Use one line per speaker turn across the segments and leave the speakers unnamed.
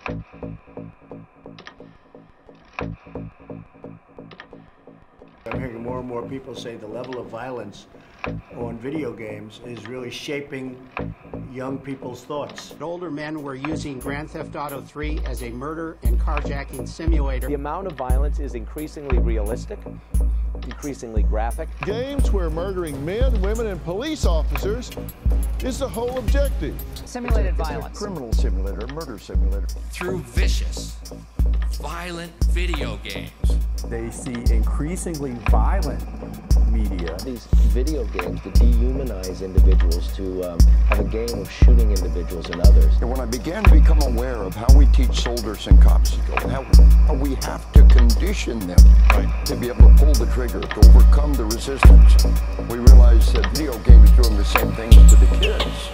I'm hearing more and more people say the level of violence on video games is really shaping young people's thoughts.
Older men were using Grand Theft Auto 3 as a murder and carjacking simulator.
The amount of violence is increasingly realistic, increasingly graphic.
Games where murdering men, women, and police officers is the whole objective.
Simulated violence.
It's a criminal simulator, murder simulator.
Through vicious, violent video games.
They see increasingly violent media.
These video games to dehumanize individuals, to have a game of shooting individuals and others.
And when I began to become aware of how we teach soldiers and cops to go, how we have to condition them to be able to pull the trigger, to overcome the resistance, we realized that video games doing the same things to the kids.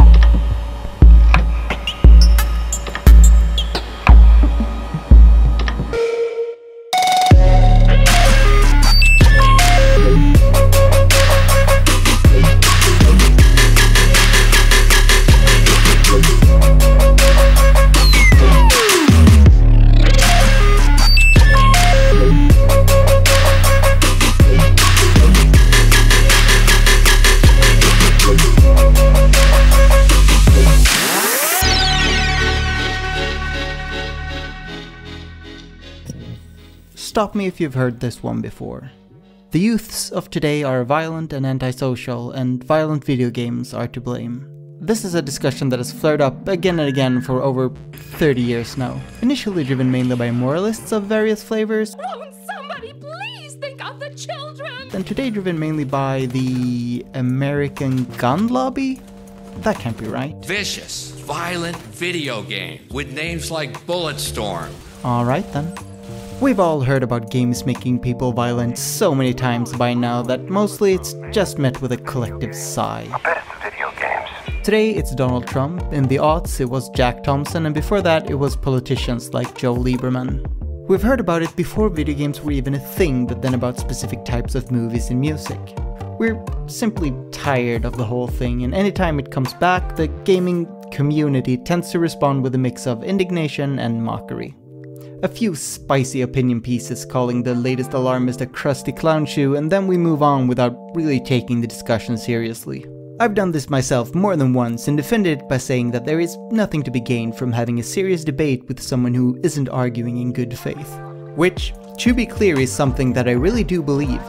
Stop me if you've heard this one before. The youths of today are violent and antisocial, and violent video games are to blame. This is a discussion that has flared up again and again for over 30 years now. Initially driven mainly by moralists of various flavors.
Won't somebody please think of the children?
And today driven mainly by the American gun lobby? That can't be right.
Vicious, violent video games with names like Bulletstorm.
Alright then. We've all heard about games making people violent so many times by now that mostly it's just met with a collective sigh.
I bet it's the video games.
Today it's Donald Trump, in the aughts it was Jack Thompson, and before that it was politicians like Joe Lieberman. We've heard about it before video games were even a thing, but then about specific types of movies and music. We're simply tired of the whole thing, and anytime it comes back, the gaming community tends to respond with a mix of indignation and mockery. A few spicy opinion pieces calling the latest alarmist a crusty clown shoe, and then we move on without really taking the discussion seriously. I've done this myself more than once and defended it by saying that there is nothing to be gained from having a serious debate with someone who isn't arguing in good faith. Which, to be clear, is something that I really do believe.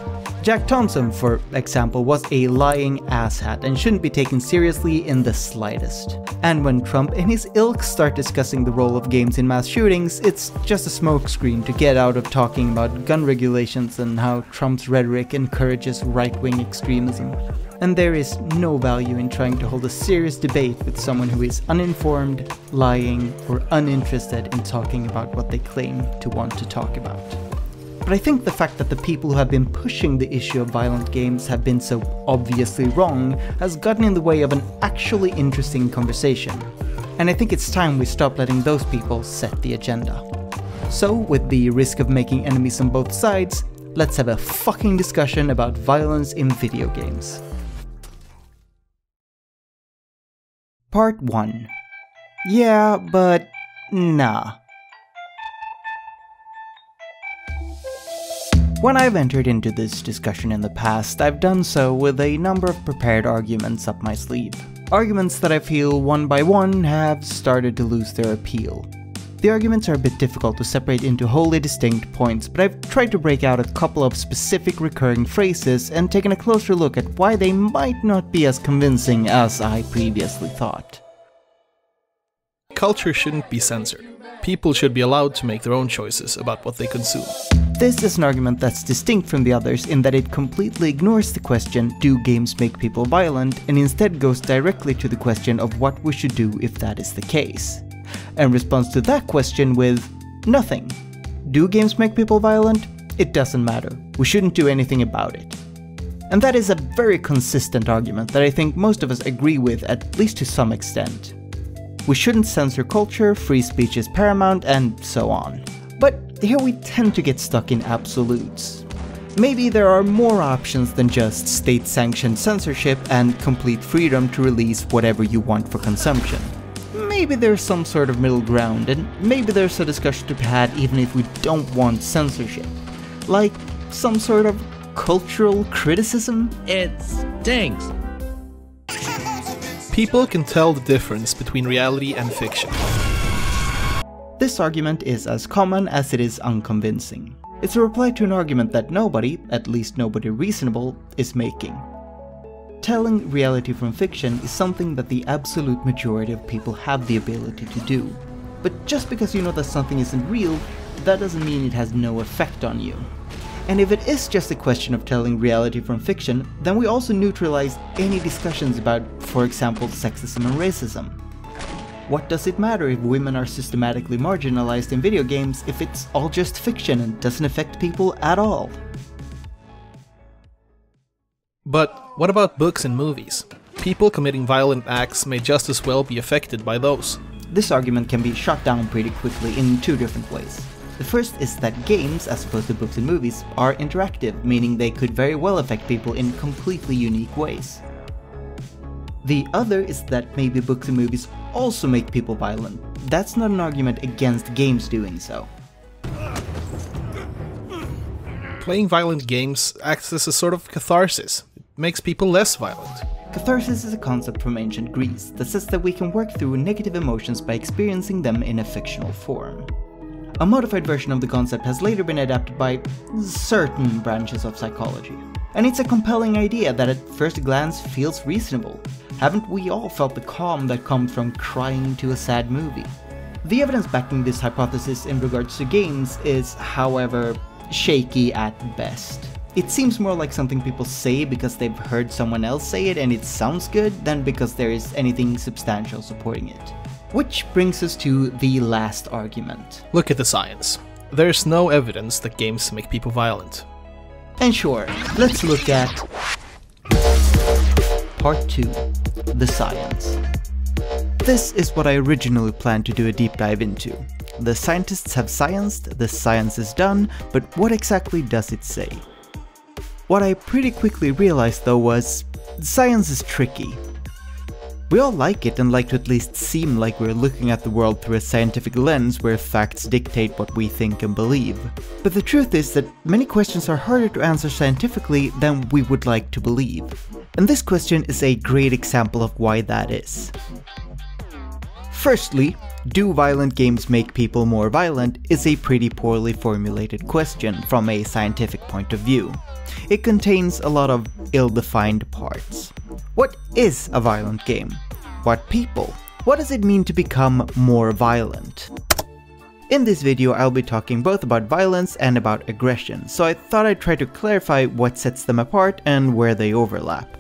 Jack Thompson, for example, was a lying asshat and shouldn't be taken seriously in the slightest. And when Trump and his ilk start discussing the role of games in mass shootings, it's just a smokescreen to get out of talking about gun regulations and how Trump's rhetoric encourages right-wing extremism. And there is no value in trying to hold a serious debate with someone who is uninformed, lying, or uninterested in talking about what they claim to want to talk about. But I think the fact that the people who have been pushing the issue of violent games have been so obviously wrong has gotten in the way of an actually interesting conversation. And I think it's time we stop letting those people set the agenda. So, with the risk of making enemies on both sides, let's have a fucking discussion about violence in video games. Part 1. Yeah, but nah. When I've entered into this discussion in the past, I've done so with a number of prepared arguments up my sleeve. Arguments that I feel one by one have started to lose their appeal. The arguments are a bit difficult to separate into wholly distinct points, but I've tried to break out a couple of specific recurring phrases and taken a closer look at why they might not be as convincing as I previously thought.
Culture shouldn't be censored. People should be allowed to make their own choices about what they consume.
This is an argument that's distinct from the others in that it completely ignores the question, do games make people violent, and instead goes directly to the question of what we should do if that is the case. And responds to that question with, nothing. Do games make people violent? It doesn't matter. We shouldn't do anything about it. And that is a very consistent argument that I think most of us agree with, at least to some extent. We shouldn't censor culture, free speech is paramount, and so on. But here we tend to get stuck in absolutes. Maybe there are more options than just state-sanctioned censorship and complete freedom to release whatever you want for consumption. maybe there's some sort of middle ground, and maybe there's a discussion to be had even if we don't want censorship. Like some sort of cultural criticism?
It stinks.
People can tell the difference between reality and fiction.
This argument is as common as it is unconvincing. It's a reply to an argument that nobody, at least nobody reasonable, is making. Telling reality from fiction is something that the absolute majority of people have the ability to do. But just because you know that something isn't real, that doesn't mean it has no effect on you. And if it is just a question of telling reality from fiction, then we also neutralize any discussions about, for example, sexism and racism. What does it matter if women are systematically marginalized in video games if it's all just fiction and doesn't affect people at all?
But what about books and movies? People committing violent acts may just as well be affected by those.
This argument can be shot down pretty quickly in two different ways. The first is that games, as opposed to books and movies, are interactive, meaning they could very well affect people in completely unique ways. The other is that maybe books and movies also make people violent. That's not an argument against games doing so.
Playing violent games acts as a sort of catharsis. It makes people less violent.
Catharsis is a concept from ancient Greece that says that we can work through negative emotions by experiencing them in a fictional form. A modified version of the concept has later been adapted by certain branches of psychology. And it's a compelling idea that at first glance feels reasonable. Haven't we all felt the calm that comes from crying to a sad movie? The evidence backing this hypothesis in regards to games is, however, shaky at best. It seems more like something people say because they've heard someone else say it and it sounds good than because there is anything substantial supporting it. Which brings us to the last argument.
Look at the science. There's no evidence that games make people violent.
And sure, let's look at Part 2, the science. This is what I originally planned to do a deep dive into. The scientists have scienced, the science is done, but what exactly does it say? What I pretty quickly realized though was, science is tricky. We all like it and like to at least seem like we're looking at the world through a scientific lens where facts dictate what we think and believe. But the truth is that many questions are harder to answer scientifically than we would like to believe. And this question is a great example of why that is. Firstly, do violent games make people more violent is a pretty poorly formulated question from a scientific point of view. It contains a lot of ill-defined parts. What is a violent game? What people? What does it mean to become more violent? In this video I'll be talking both about violence and about aggression, so I thought I'd try to clarify what sets them apart and where they overlap.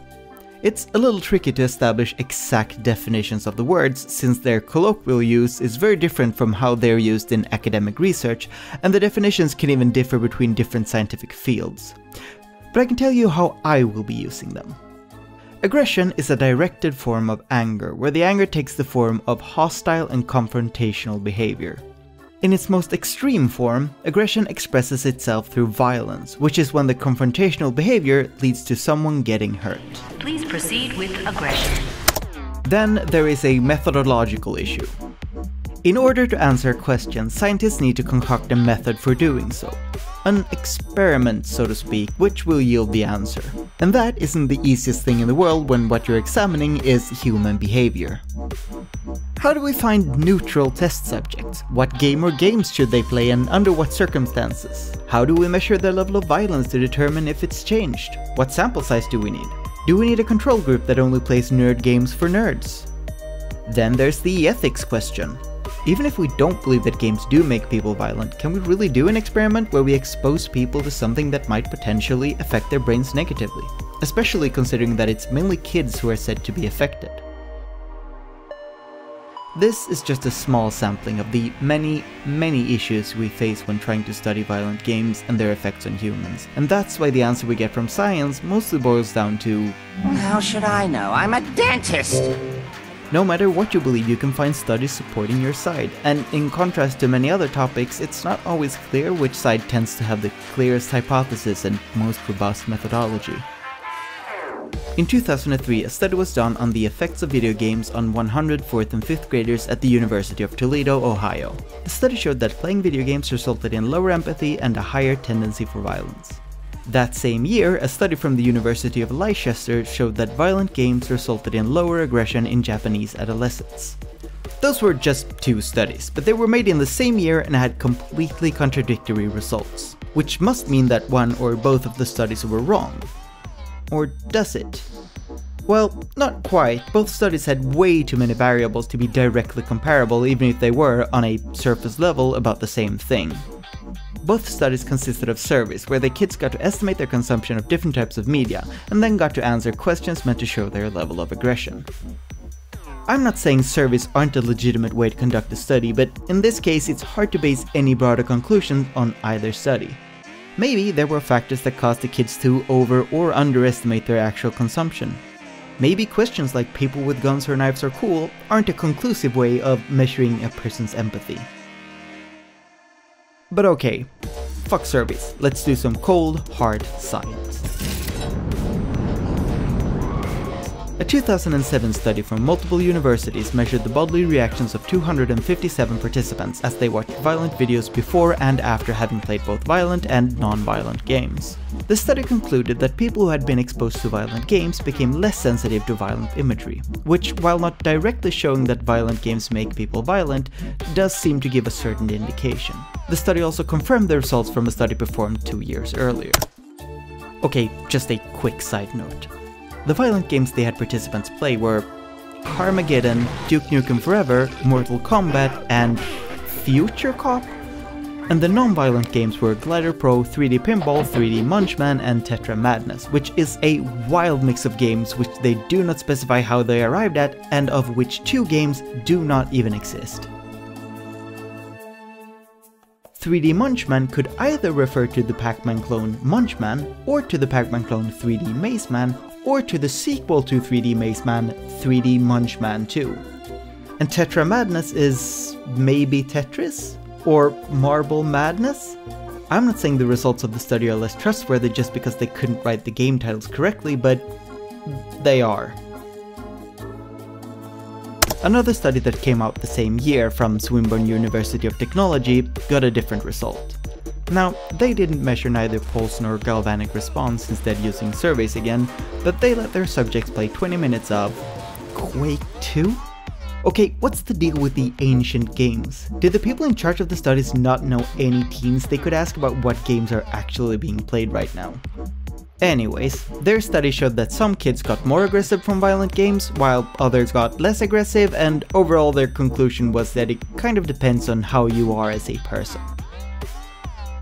It's a little tricky to establish exact definitions of the words since their colloquial use is very different from how they're used in academic research, and the definitions can even differ between different scientific fields. But I can tell you how I will be using them. Aggression is a directed form of anger, where the anger takes the form of hostile and confrontational behavior. In its most extreme form, aggression expresses itself through violence, which is when the confrontational behavior leads to someone getting hurt.
Please proceed with aggression.
Then there is a methodological issue. In order to answer a question, scientists need to concoct a method for doing so. An experiment, so to speak, which will yield the answer. And that isn't the easiest thing in the world when what you're examining is human behavior. How do we find neutral test subjects? What game or games should they play and under what circumstances? How do we measure their level of violence to determine if it's changed? What sample size do we need? Do we need a control group that only plays nerd games for nerds? Then there's the ethics question. Even if we don't believe that games do make people violent, can we really do an experiment where we expose people to something that might potentially affect their brains negatively? Especially considering that it's mainly kids who are said to be affected. This is just a small sampling of the many issues we face when trying to study violent games and their effects on humans, and that's why the answer we get from science mostly boils down to,
how should I know? I'm a dentist!
No matter what you believe, you can find studies supporting your side, and in contrast to many other topics, it's not always clear which side tends to have the clearest hypothesis and most robust methodology. In 2003, a study was done on the effects of video games on 100 4th and 5th graders at the University of Toledo, Ohio. The study showed that playing video games resulted in lower empathy and a higher tendency for violence. That same year, a study from the University of Leicester showed that violent games resulted in lower aggression in Japanese adolescents. Those were just 2 studies, but they were made in the same year and had completely contradictory results, which must mean that one or both of the studies were wrong. Or does it? Well, not quite. Both studies had way too many variables to be directly comparable, even if they were, on a surface level, about the same thing. Both studies consisted of surveys, where the kids got to estimate their consumption of different types of media, and then got to answer questions meant to show their level of aggression. I'm not saying surveys aren't a legitimate way to conduct a study, but in this case it's hard to base any broader conclusions on either study. Maybe there were factors that caused the kids to over or underestimate their actual consumption. Maybe questions like people with guns or knives are cool aren't a conclusive way of measuring a person's empathy. But okay, fuck surveys, let's do some cold, hard science. A 2007 study from multiple universities measured the bodily reactions of 257 participants as they watched violent videos before and after having played both violent and non-violent games. The study concluded that people who had been exposed to violent games became less sensitive to violent imagery, which, while not directly showing that violent games make people violent, does seem to give a certain indication. The study also confirmed the results from a study performed 2 years earlier. Okay, just a quick side note. The violent games they had participants play were Carmageddon, Duke Nukem Forever, Mortal Kombat, and Future Cop? And the non-violent games were Glider Pro, 3D Pinball, 3D Munchman, and Tetra Madness, which is a wild mix of games which they do not specify how they arrived at, and of which 2 games do not even exist. 3D Munchman could either refer to the Pac-Man clone Munchman, or to the Pac-Man clone 3D Maze Man, or to the sequel to 3D Maze Man, 3D Munchman 2. And Tetra Madness is maybe Tetris? Or Marble Madness? I'm not saying the results of the study are less trustworthy just because they couldn't write the game titles correctly, but they are. Another study that came out the same year from Swinburne University of Technology got a different result. Now, they didn't measure neither pulse nor galvanic response, instead using surveys again, but they let their subjects play 20 minutes of Quake 2? Okay, what's the deal with the ancient games? Did the people in charge of the studies not know any teens they could ask about what games are actually being played right now? Anyways, their study showed that some kids got more aggressive from violent games, while others got less aggressive, and overall their conclusion was that it kind of depends on how you are as a person.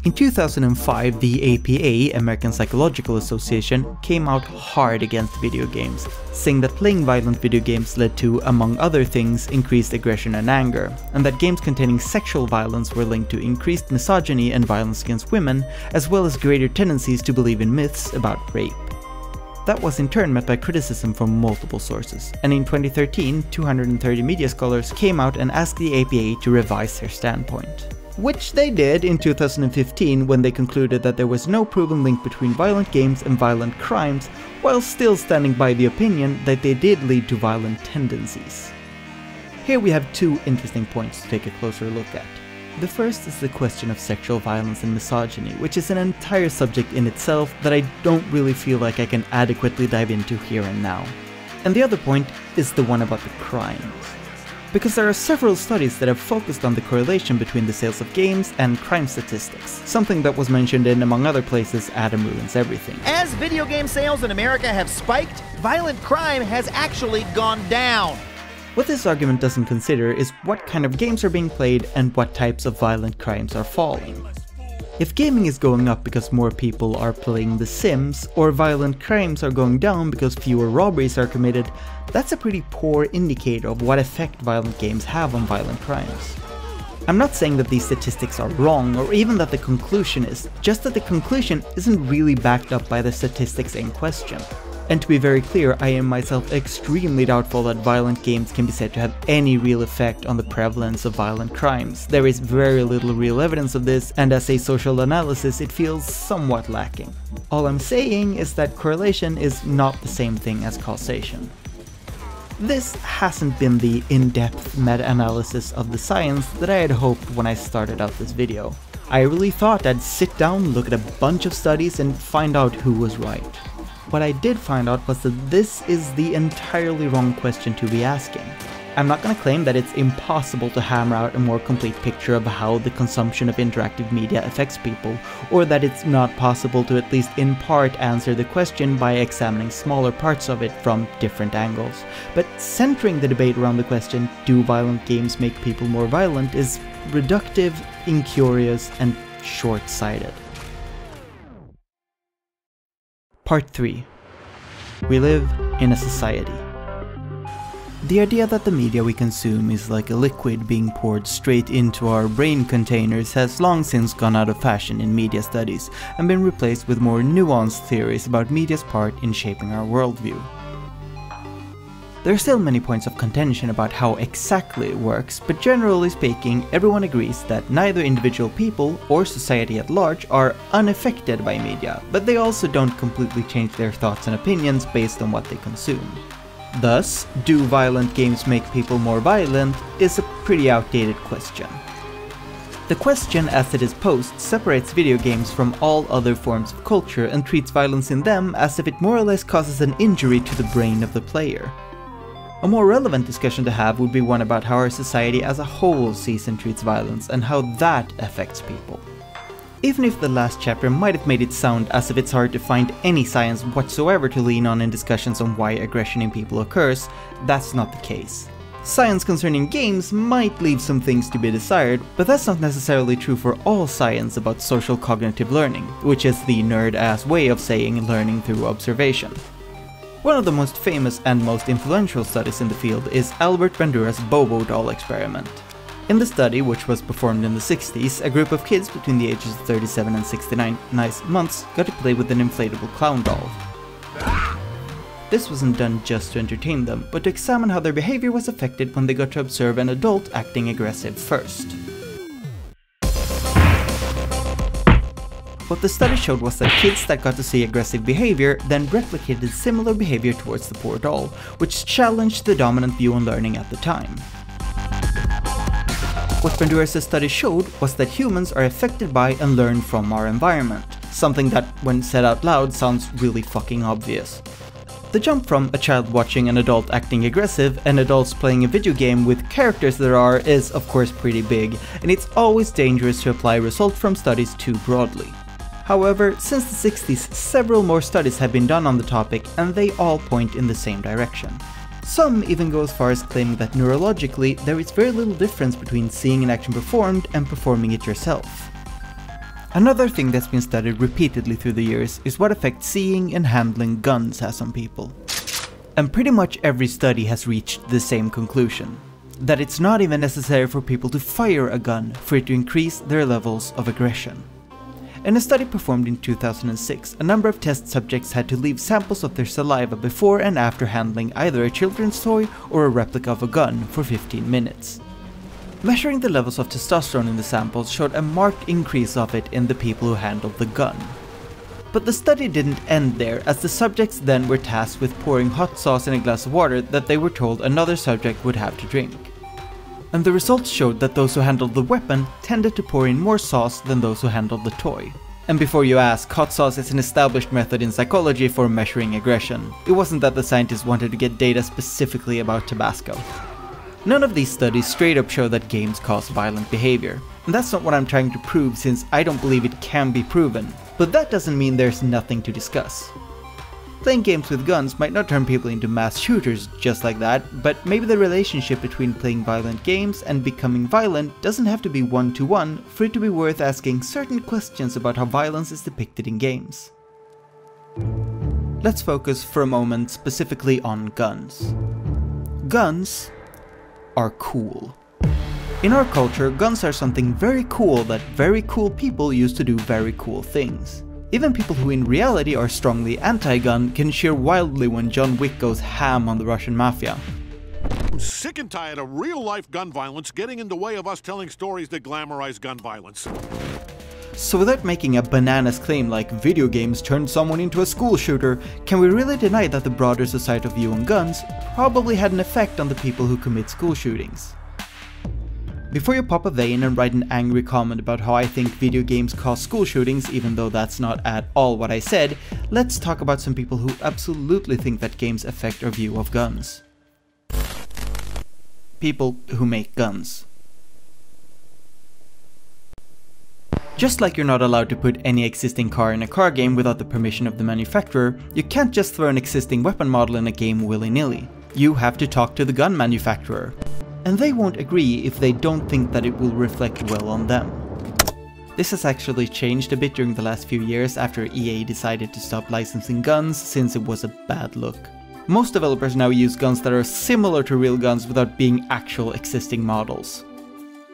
In 2005, the APA, American Psychological Association, came out hard against video games, saying that playing violent video games led to, among other things, increased aggression and anger, and that games containing sexual violence were linked to increased misogyny and violence against women, as well as greater tendencies to believe in myths about rape. That was in turn met by criticism from multiple sources, and in 2013, 230 media scholars came out and asked the APA to revise their standpoint. Which they did in 2015 when they concluded that there was no proven link between violent games and violent crimes, while still standing by the opinion that they did lead to violent tendencies. Here we have 2 interesting points to take a closer look at. The first is the question of sexual violence and misogyny, which is an entire subject in itself that I don't really feel like I can adequately dive into here and now. And the other point is the one about the crimes. Because there are several studies that have focused on the correlation between the sales of games and crime statistics, something that was mentioned in, among other places, Adam Ruins Everything.
As video game sales in America have spiked, violent crime has actually gone down.
What this argument doesn't consider is what kind of games are being played and what types of violent crimes are falling. If gaming is going up because more people are playing The Sims, or violent crimes are going down because fewer robberies are committed, that's a pretty poor indicator of what effect violent games have on violent crimes. I'm not saying that these statistics are wrong, or even that the conclusion is, just that the conclusion isn't really backed up by the statistics in question. And to be very clear, I am myself extremely doubtful that violent games can be said to have any real effect on the prevalence of violent crimes. There is very little real evidence of this, and as a social analysis it feels somewhat lacking. All I'm saying is that correlation is not the same thing as causation. This hasn't been the in-depth meta-analysis of the science that I had hoped when I started out this video. I really thought I'd sit down, look at a bunch of studies and find out who was right. What I did find out was that this is the entirely wrong question to be asking. I'm not going to claim that it's impossible to hammer out a more complete picture of how the consumption of interactive media affects people, or that it's not possible to at least in part answer the question by examining smaller parts of it from different angles. But centering the debate around the question, do violent games make people more violent, is reductive, incurious, and short-sighted. Part 3. We live in a society. The idea that the media we consume is like a liquid being poured straight into our brain containers has long since gone out of fashion in media studies and been replaced with more nuanced theories about media's part in shaping our worldview. There are still many points of contention about how exactly it works, but generally speaking, everyone agrees that neither individual people or society at large are unaffected by media, but they also don't completely change their thoughts and opinions based on what they consume. Thus, do violent games make people more violent is a pretty outdated question. The question as it is posed separates video games from all other forms of culture and treats violence in them as if it more or less causes an injury to the brain of the player. A more relevant discussion to have would be one about how our society as a whole sees and treats violence and how that affects people. Even if the last chapter might have made it sound as if it's hard to find any science whatsoever to lean on in discussions on why aggression in people occurs, that's not the case. Science concerning games might leave some things to be desired, but that's not necessarily true for all science about social cognitive learning, which is the nerd-ass way of saying learning through observation. One of the most famous and most influential studies in the field is Albert Pandura's Bobo doll experiment. In the study, which was performed in the 60s, a group of kids between the ages of 37 and 69 months got to play with an inflatable clown doll. This wasn't done just to entertain them, but to examine how their behavior was affected when they got to observe an adult acting aggressive first. What the study showed was that kids that got to see aggressive behavior then replicated similar behavior towards the poor doll, which challenged the dominant view on learning at the time. What Pandura's study showed was that humans are affected by and learn from our environment, something that, when said out loud, sounds really fucking obvious. The jump from a child watching an adult acting aggressive and adults playing a video game with characters there are is of course pretty big, and it's always dangerous to apply results from studies too broadly. However, since the 60s, several more studies have been done on the topic, and they all point in the same direction. Some even go as far as claiming that neurologically, there is very little difference between seeing an action performed and performing it yourself. Another thing that's been studied repeatedly through the years is what effect seeing and handling guns has on people. And pretty much every study has reached the same conclusion: that it's not even necessary for people to fire a gun for it to increase their levels of aggression. In a study performed in 2006, a number of test subjects had to leave samples of their saliva before and after handling either a children's toy or a replica of a gun for 15 minutes. Measuring the levels of testosterone in the samples showed a marked increase of it in the people who handled the gun. But the study didn't end there, as the subjects then were tasked with pouring hot sauce in a glass of water that they were told another subject would have to drink. And the results showed that those who handled the weapon tended to pour in more sauce than those who handled the toy. And before you ask, hot sauce is an established method in psychology for measuring aggression. It wasn't that the scientists wanted to get data specifically about Tabasco. None of these studies straight up show that games cause violent behavior. And that's not what I'm trying to prove, since I don't believe it can be proven. But that doesn't mean there's nothing to discuss. Playing games with guns might not turn people into mass shooters just like that, but maybe the relationship between playing violent games and becoming violent doesn't have to be one-to-one for it to be worth asking certain questions about how violence is depicted in games. Let's focus for a moment specifically on guns. Guns are cool. In our culture, guns are something very cool that very cool people use to do very cool things. Even people who in reality are strongly anti-gun can cheer wildly when John Wick goes ham on the Russian mafia.
I'm sick and tired of real-life gun violence getting in the way of us telling stories that glamorize gun violence.
So without making a bananas claim like video games turned someone into a school shooter, can we really deny that the broader societal view on guns probably had an effect on the people who commit school shootings? Before you pop a vein and write an angry comment about how I think video games cause school shootings, even though that's not at all what I said, let's talk about some people who absolutely think that games affect our view of guns. People who make guns. Just like you're not allowed to put any existing car in a car game without the permission of the manufacturer, you can't just throw an existing weapon model in a game willy-nilly. You have to talk to the gun manufacturer. And they won't agree if they don't think that it will reflect well on them. This has actually changed a bit during the last few years after EA decided to stop licensing guns since it was a bad look. Most developers now use guns that are similar to real guns without being actual existing models.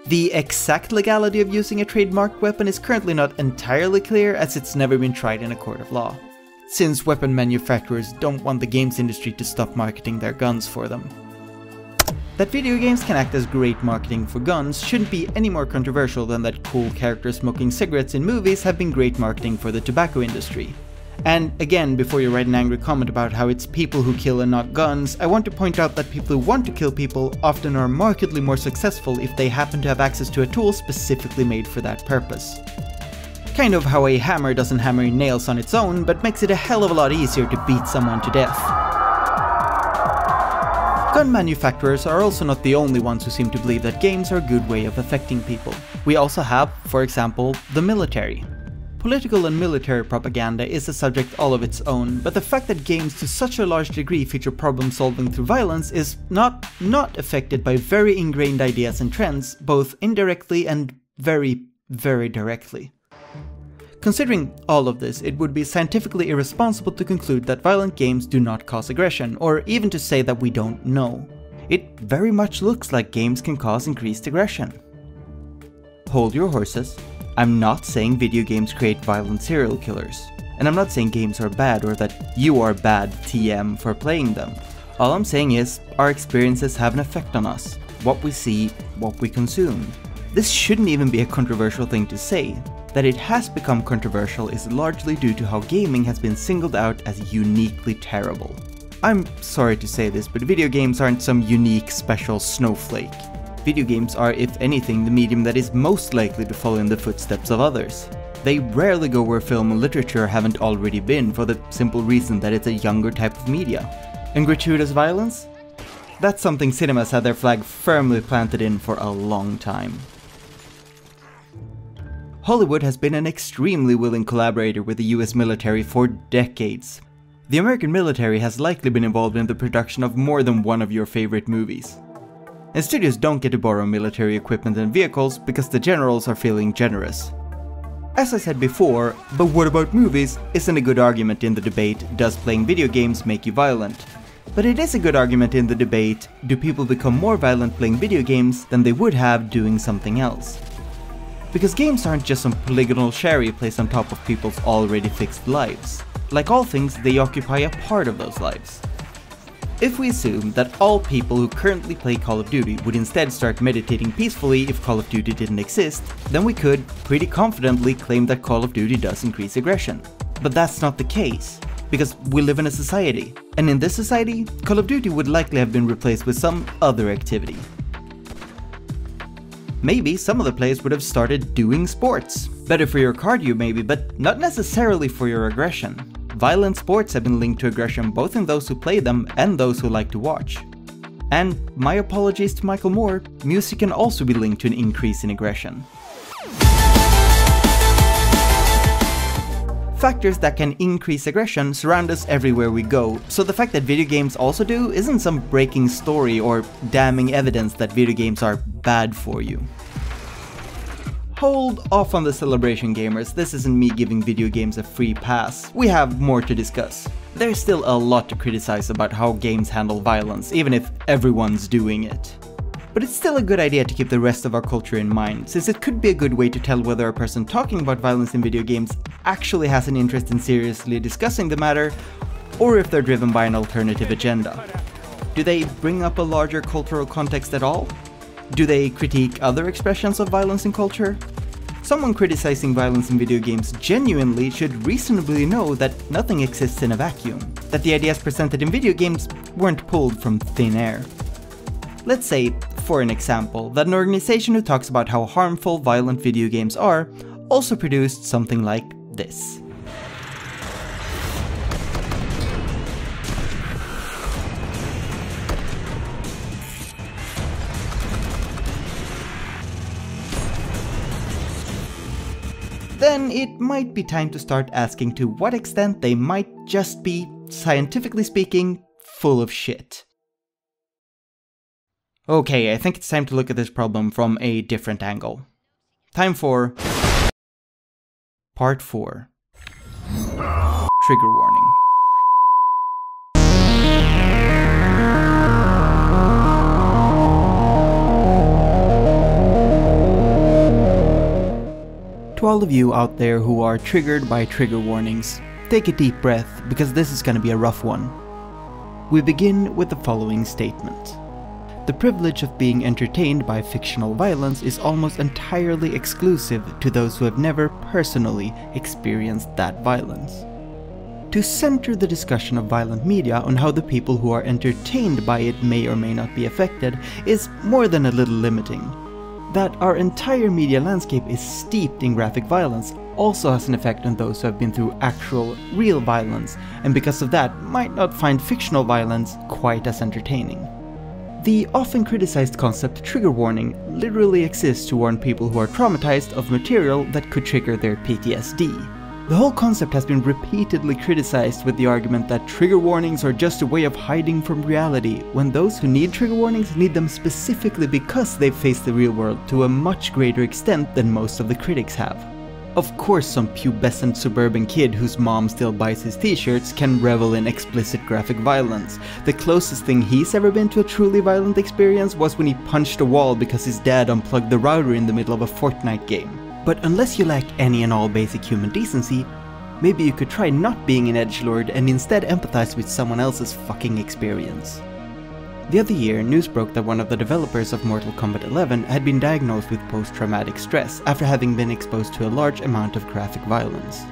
The exact legality of using a trademarked weapon is currently not entirely clear, as it's never been tried in a court of law, since weapon manufacturers don't want the games industry to stop marketing their guns for them. That video games can act as great marketing for guns shouldn't be any more controversial than that cool characters smoking cigarettes in movies have been great marketing for the tobacco industry. And again, before you write an angry comment about how it's people who kill and not guns, I want to point out that people who want to kill people often are markedly more successful if they happen to have access to a tool specifically made for that purpose. Kind of how a hammer doesn't hammer in nails on its own, but makes it a hell of a lot easier to beat someone to death. Gun manufacturers are also not the only ones who seem to believe that games are a good way of affecting people. We also have, for example, the military. Political and military propaganda is a subject all of its own, but the fact that games to such a large degree feature problem solving through violence is not affected by very ingrained ideas and trends, both indirectly and very directly. Considering all of this, it would be scientifically irresponsible to conclude that violent games do not cause aggression, or even to say that we don't know. It very much looks like games can cause increased aggression. Hold your horses. I'm not saying video games create violent serial killers, and I'm not saying games are bad or that you are bad TM for playing them. All I'm saying is, our experiences have an effect on us, what we see, what we consume. This shouldn't even be a controversial thing to say. That it has become controversial is largely due to how gaming has been singled out as uniquely terrible. I'm sorry to say this, but video games aren't some unique special snowflake. Video games are, if anything, the medium that is most likely to follow in the footsteps of others. They rarely go where film and literature haven't already been, for the simple reason that it's a younger type of media. And gratuitous violence? That's something cinemas had their flag firmly planted in for a long time. Hollywood has been an extremely willing collaborator with the US military for decades. The American military has likely been involved in the production of more than one of your favorite movies. And studios don't get to borrow military equipment and vehicles because the generals are feeling generous. As I said before, but what about movies isn't a good argument in the debate, does playing video games make you violent? But it is a good argument in the debate, do people become more violent playing video games than they would have doing something else? Because games aren't just some polygonal cherry placed on top of people's already fixed lives. Like all things, they occupy a part of those lives. If we assume that all people who currently play Call of Duty would instead start meditating peacefully if Call of Duty didn't exist, then we could pretty confidently claim that Call of Duty does increase aggression. But that's not the case, because we live in a society, and in this society, Call of Duty would likely have been replaced with some other activity. Maybe some of the players would have started doing sports. Better for your cardio maybe, but not necessarily for your aggression. Violent sports have been linked to aggression both in those who play them and those who like to watch. And my apologies to Michael Moore, music can also be linked to an increase in aggression. Factors that can increase aggression surround us everywhere we go, so the fact that video games also do isn't some breaking story or damning evidence that video games are bad for you. Hold off on the celebration, gamers. This isn't me giving video games a free pass. We have more to discuss. There's still a lot to criticize about how games handle violence, even if everyone's doing it. But it's still a good idea to keep the rest of our culture in mind, since it could be a good way to tell whether a person talking about violence in video games actually has an interest in seriously discussing the matter, or if they're driven by an alternative agenda. Do they bring up a larger cultural context at all? Do they critique other expressions of violence in culture? Someone criticizing violence in video games genuinely should reasonably know that nothing exists in a vacuum, that the ideas presented in video games weren't pulled from thin air. Let's say, for an example, that an organization who talks about how harmful violent video games are also produced something like this. Then it might be time to start asking to what extent they might just be, scientifically speaking, full of shit. Okay, I think it's time to look at this problem from a different angle. Time for Part 4. Trigger warning. To all of you out there who are triggered by trigger warnings, take a deep breath because this is going to be a rough one. We begin with the following statement. The privilege of being entertained by fictional violence is almost entirely exclusive to those who have never personally experienced that violence. To center the discussion of violent media on how the people who are entertained by it may or may not be affected is more than a little limiting. That our entire media landscape is steeped in graphic violence also has an effect on those who have been through actual, real violence, and because of that might not find fictional violence quite as entertaining. The often criticized concept trigger warning literally exists to warn people who are traumatized of material that could trigger their PTSD. The whole concept has been repeatedly criticized with the argument that trigger warnings are just a way of hiding from reality, when those who need trigger warnings need them specifically because they've faced the real world to a much greater extent than most of the critics have. Of course, some pubescent suburban kid whose mom still buys his t-shirts can revel in explicit graphic violence. The closest thing he's ever been to a truly violent experience was when he punched a wall because his dad unplugged the router in the middle of a Fortnite game. But unless you lack any and all basic human decency, maybe you could try not being an edgelord and instead empathize with someone else's fucking experience. The other year, news broke that one of the developers of Mortal Kombat 11 had been diagnosed with post-traumatic stress after having been exposed to a large amount of graphic violence.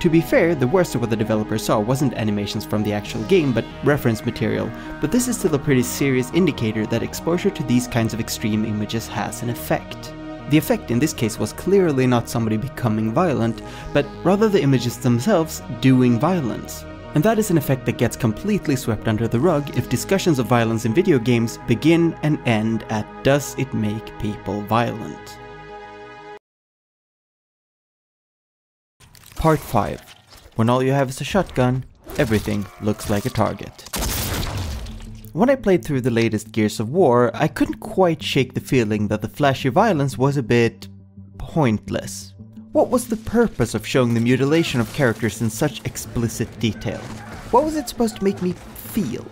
To be fair, the worst of what the developer saw wasn't animations from the actual game, but reference material, but this is still a pretty serious indicator that exposure to these kinds of extreme images has an effect. The effect in this case was clearly not somebody becoming violent, but rather the images themselves doing violence. And that is an effect that gets completely swept under the rug if discussions of violence in video games begin and end at does it make people violent? Part 5. When all you have is a shotgun, everything looks like a target. When I played through the latest Gears of War, I couldn't quite shake the feeling that the flashy violence was a bit pointless. What was the purpose of showing the mutilation of characters in such explicit detail? What was it supposed to make me feel?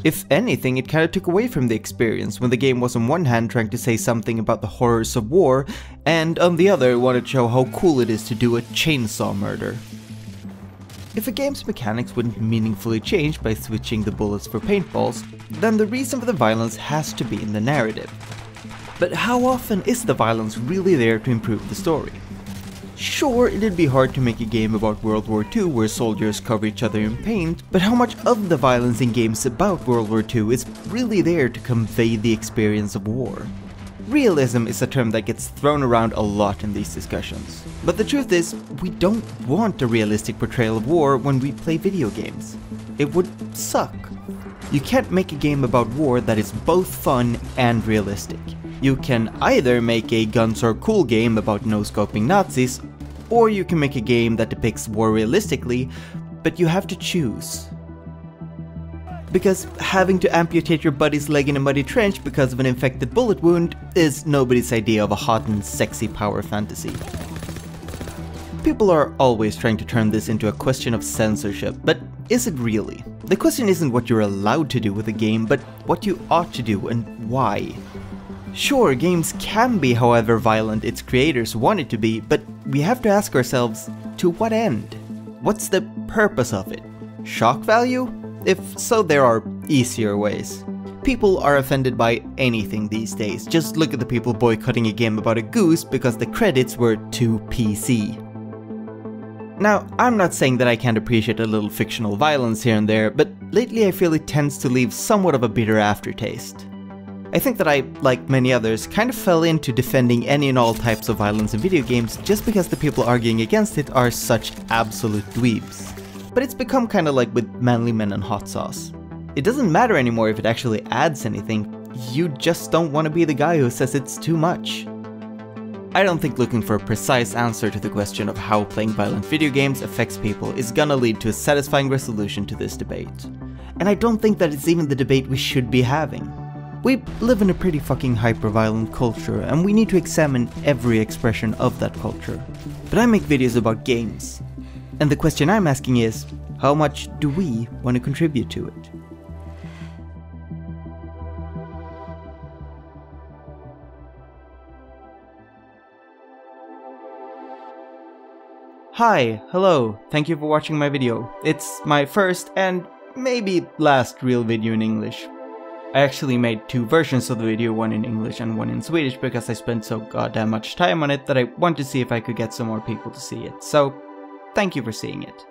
If anything, it kind of took away from the experience when the game was on one hand trying to say something about the horrors of war, and on the other wanted to show how cool it is to do a chainsaw murder. If a game's mechanics wouldn't meaningfully change by switching the bullets for paintballs, then the reason for the violence has to be in the narrative. But how often is the violence really there to improve the story? Sure, it'd be hard to make a game about World War II where soldiers cover each other in paint, but how much of the violence in games about World War II is really there to convey the experience of war? Realism is a term that gets thrown around a lot in these discussions. But the truth is, we don't want a realistic portrayal of war when we play video games. It would suck. You can't make a game about war that is both fun and realistic. You can either make a guns are cool game about no-scoping Nazis, or you can make a game that depicts war realistically, but you have to choose. Because having to amputate your buddy's leg in a muddy trench because of an infected bullet wound is nobody's idea of a hot and sexy power fantasy. People are always trying to turn this into a question of censorship, but is it really? The question isn't what you're allowed to do with a game, but what you ought to do and why. Sure, games can be however violent its creators want it to be, but we have to ask ourselves, to what end? What's the purpose of it? Shock value? If so, there are easier ways. People are offended by anything these days. Just look at the people boycotting a game about a goose because the credits were too PC. Now, I'm not saying that I can't appreciate a little fictional violence here and there, but lately I feel it tends to leave somewhat of a bitter aftertaste. I think that I, like many others, kind of fell into defending any and all types of violence in video games just because the people arguing against it are such absolute dweebs. But it's become kinda like with manly men and hot sauce. It doesn't matter anymore if it actually adds anything, you just don't want to be the guy who says it's too much. I don't think looking for a precise answer to the question of how playing violent video games affects people is gonna lead to a satisfying resolution to this debate. And I don't think that it's even the debate we should be having. We live in a pretty fucking hyper-violent culture, and we need to examine every expression of that culture. But I make videos about games. And the question I'm asking is, how much do we want to contribute to it? Hi, hello, thank you for watching my video. It's my first and maybe last real video in English. I actually made two versions of the video, one in English and one in Swedish, because I spent so goddamn much time on it that I want to see if I could get some more people to see it, so thank you for seeing it.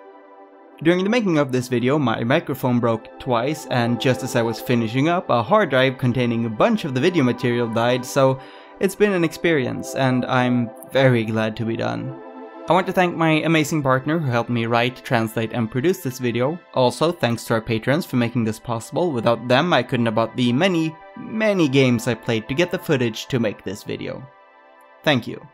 During the making of this video, my microphone broke twice, and just as I was finishing up, a hard drive containing a bunch of the video material died, so it's been an experience, and I'm very glad to be done. I want to thank my amazing partner who helped me write, translate and produce this video. Also, thanks to our patrons for making this possible. Without them, I couldn't have bought the many games I played to get the footage to make this video. Thank you.